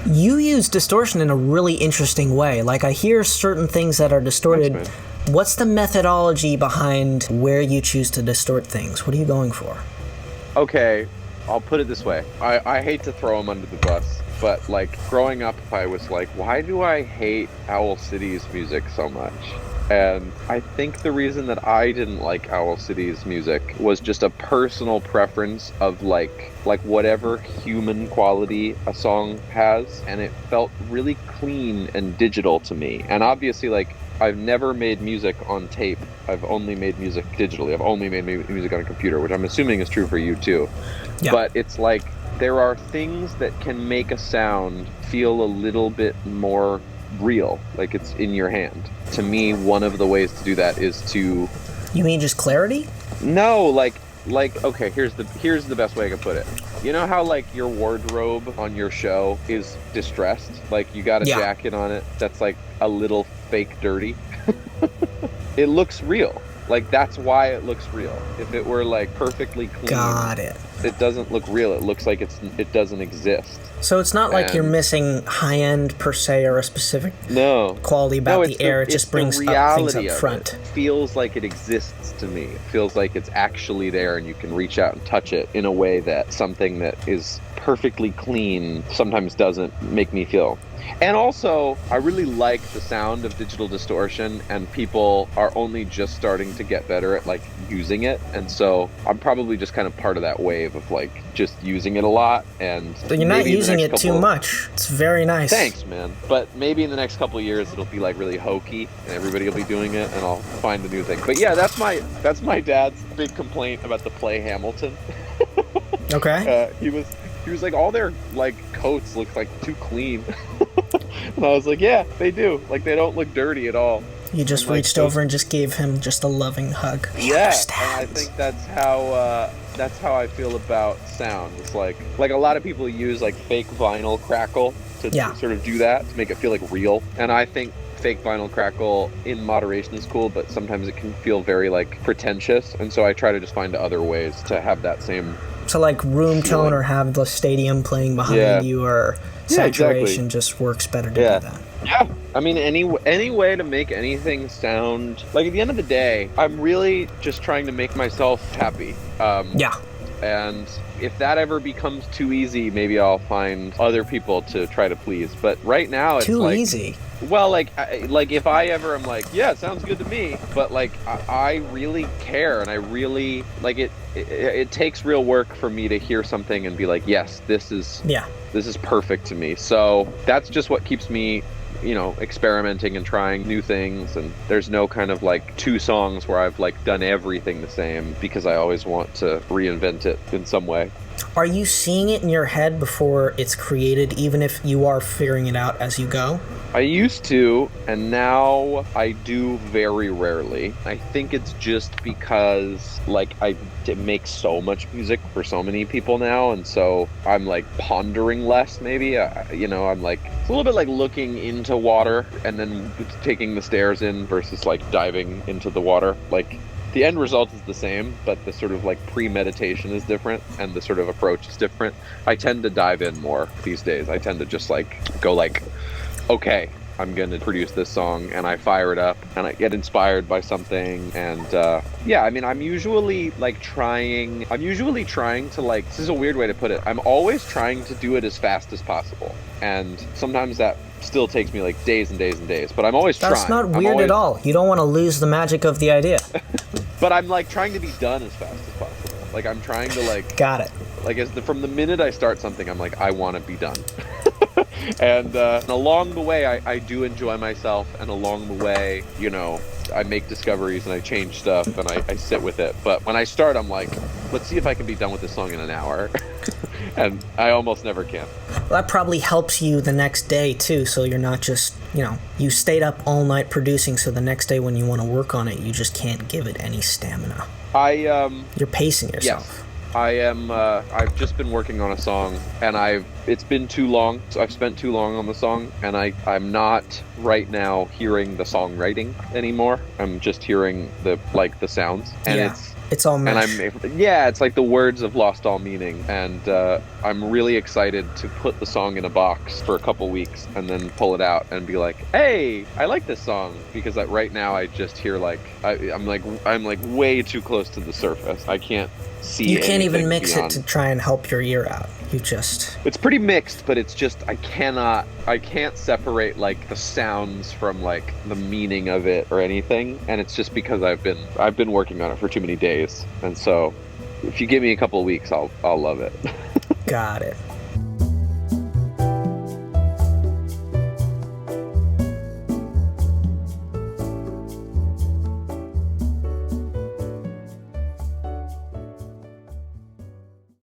You use distortion in a really interesting way. Like, I hear certain things that are distorted. Thanks, man. What's the methodology behind where you choose to distort things? What are you going for? Okay, I'll put it this way. I hate to throw him under the bus, but like growing up, I was like, why do I hate Owl City's music so much? And I think the reason that I didn't like Owl City's music was just a personal preference of like whatever human quality a song has, and it felt really clean and digital to me. And obviously, like, I've never made music on tape. I've only made music digitally. I've only made music on a computer, which I'm assuming is true for you too. Yeah. But it's like there are things that can make a sound feel a little bit more real, like it's in your hand. To me, one of the ways to do that is to... You mean just clarity? No, like okay, here's the best way I can put it. You know how like your wardrobe on your show is distressed? Like you got a jacket on it that's like a little fake dirty. It looks real. Like that's why it looks real. If it were like perfectly clean, got it. It doesn't look real. It looks like it doesn't exist. So it's not like you're missing high end per se or a specific quality about the air. It just brings up things up front. It feels like it exists to me. It feels like it's actually there, and you can reach out and touch it in a way that something that is perfectly clean sometimes doesn't make me feel. And also, I really like the sound of digital distortion, and people are only just starting to get better at like using it. And so I'm probably just kind of part of that wave of like just using it a lot. And but you're not using it too much. It's very nice. Thanks, man. But maybe in the next couple of years it'll be like really hokey, and everybody will be doing it, and I'll find a new thing. But yeah, that's my dad's big complaint about the play Hamilton. Okay. He was like, all their like coats look like too clean. And I was like, yeah, they do. Like, they don't look dirty at all. You just reached over and just gave him just a loving hug. Yeah, and I think that's how I feel about sound. It's like a lot of people use like fake vinyl crackle to sort of do that, to make it feel like real. And I think fake vinyl crackle in moderation is cool, but sometimes it can feel very like pretentious. And so I try to just find other ways to have that same... So like room tone, or have the stadium playing behind you, or saturation just works better to do that. Yeah, I mean, any way to make anything sound... Like, at the end of the day, I'm really just trying to make myself happy. And if that ever becomes too easy, maybe I'll find other people to try to please. But right now, it's too like... easy? Well, like if I ever am like, yeah, it sounds good to me, but like I really care, and I really like it. It takes real work for me to hear something and be like, yes, this is perfect to me. So that's just what keeps me, experimenting and trying new things. And there's no kind of like 2 songs where I've like done everything the same, because I always want to reinvent it in some way. Are you seeing it in your head before it's created, even if you are figuring it out as you go? I used to, and now I do very rarely. I think it's just because, like, I make so much music for so many people now, and so I'm, like, pondering less, maybe. I'm, like, it's a little bit like looking into water and then taking the stairs in versus, like, diving into the water. Like, the end result is the same, but the sort of, like, premeditation is different, and the sort of approach is different. I tend to dive in more these days. I tend to just, like, go, like... okay, I'm going to produce this song, and I fire it up, and I get inspired by something, and I mean, I'm usually trying to, like, this is a weird way to put it, I'm always trying to do it as fast as possible, and sometimes that still takes me, like, days and days and days, but I'm always trying. That's not weird at all. You don't want to lose the magic of the idea. But I'm, like, trying to be done as fast as possible. Like, I'm trying to, like... Got it. Like, from the minute I start something, I'm like, I want to be done. And along the way, I do enjoy myself, and along the way, I make discoveries and I change stuff and I sit with it. But when I start, I'm like, let's see if I can be done with this song in an hour. And I almost never can. Well, that probably helps you the next day, too, so you're not just, you stayed up all night producing, so the next day when you want to work on it, you just can't give it any stamina. You're pacing yourself. Yes. I've just been working on a song, and it's been too long. So I've spent too long on the song, and I'm not right now hearing the songwriting anymore. I'm just hearing the sounds, and it's all mesh. it's like the words have lost all meaning, and I'm really excited to put the song in a box for a couple weeks and then pull it out and be like, hey, I like this song, because right now I just hear I'm like way too close to the surface. I can't see. You can't even mix beyond. it to try and help your ear out. It's pretty mixed, but it's just I can't separate like the sounds from like the meaning of it or anything, and it's just because I've been working on it for too many days, and so if you give me a couple of weeks, I'll love it. Got it.